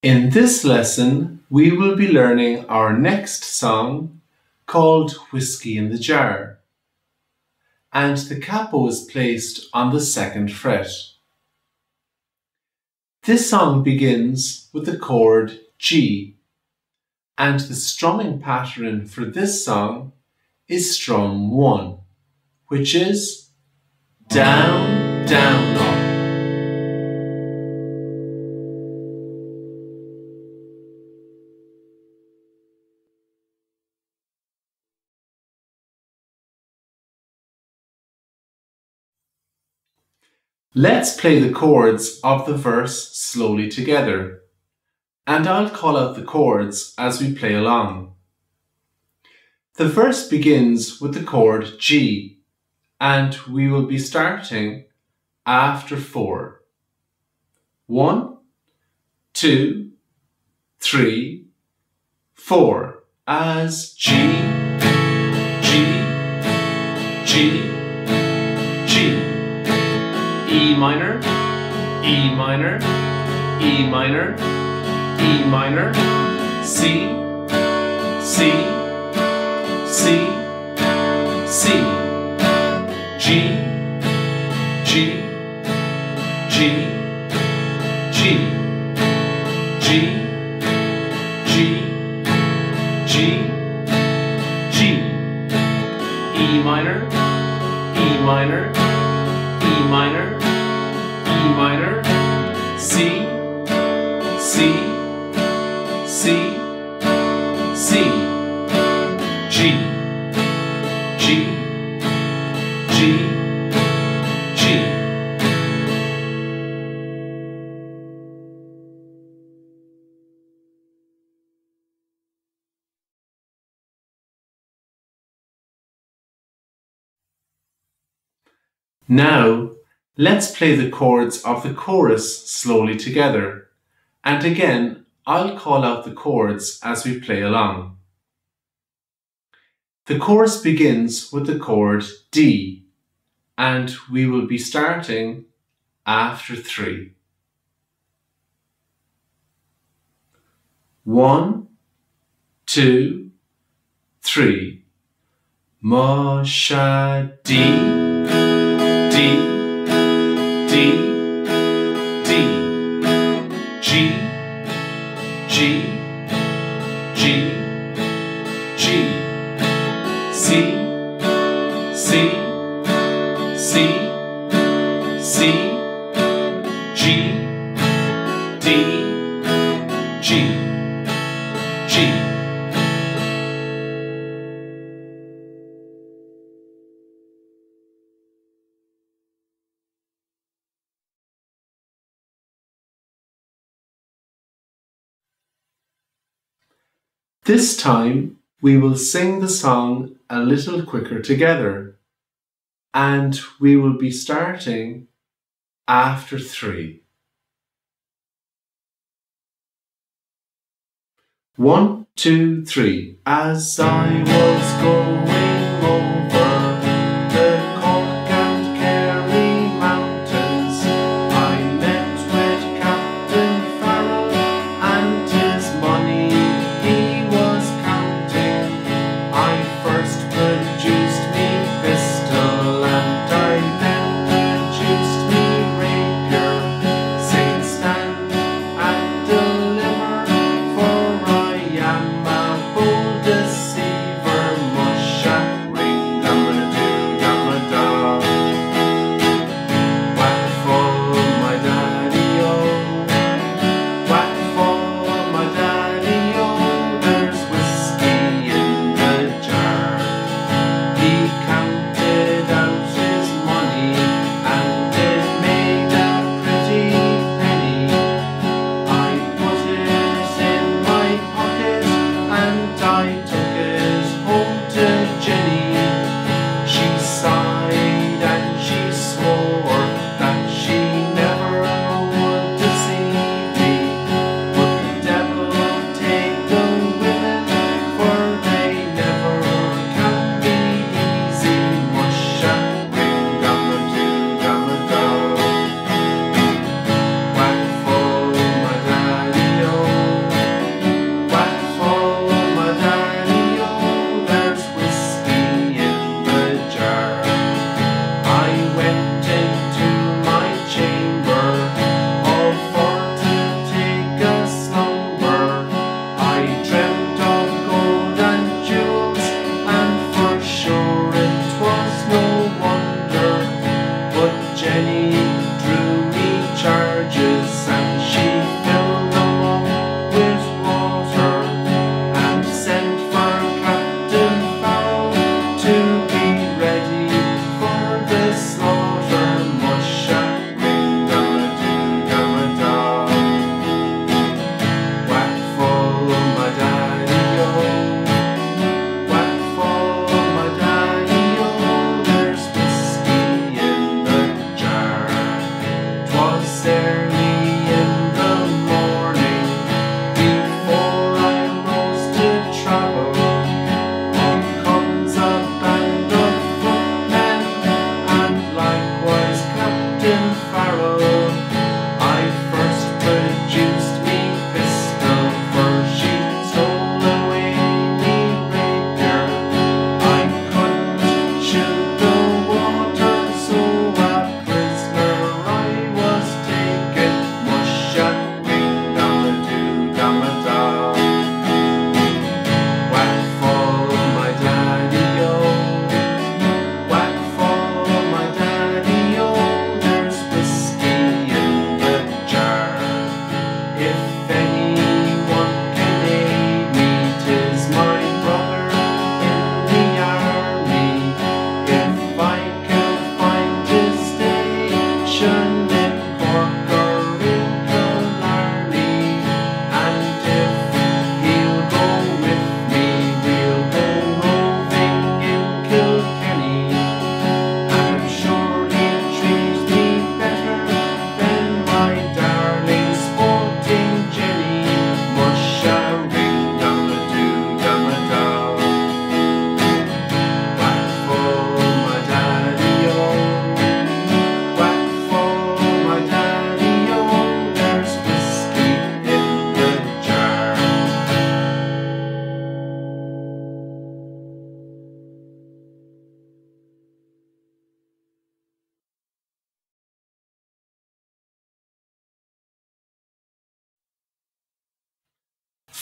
In this lesson, we will be learning our next song called Whiskey in the Jar, and the capo is placed on the 2nd fret. This song begins with the chord G, and the strumming pattern for this song is strum 1, which is down, down, up. Let's play the chords of the verse slowly together, and I'll call out the chords as we play along. The verse begins with the chord G, and we will be starting after 4. 1, 2, 3, 4, as G, G, G, G. E minor, E minor, E minor, E minor, C, C, C, C, G, G, G, G, G, G, G, G, E minor, E minor, E minor, E minor, C, C, C, C, G, G, G, G. Now, let's play the chords of the chorus slowly together, and again, I'll call out the chords as we play along. The chorus begins with the chord D, and we will be starting after 3. 1, 2, 3. Ma, sha, D, D, D, D, G, G, G, G, C, C, C, C, G, D, G, G. This time, we will sing the song a little quicker together, and we will be starting after 3. 1, 2, 3. As I was going over the Cork and Kerry mountains, I met with Captain Farrell and his money he was counting. I first produced me pistol and I then produced me rapier, saying stand and deliver, for I am a bold deceiver. Musha,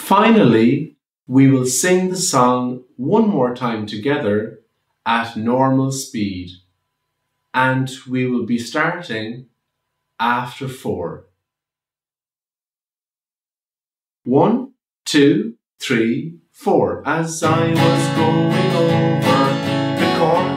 Finally, we will sing the song one more time together at normal speed, and we will be starting after 4. 1, 2, 3, 4. As I was going over the chorus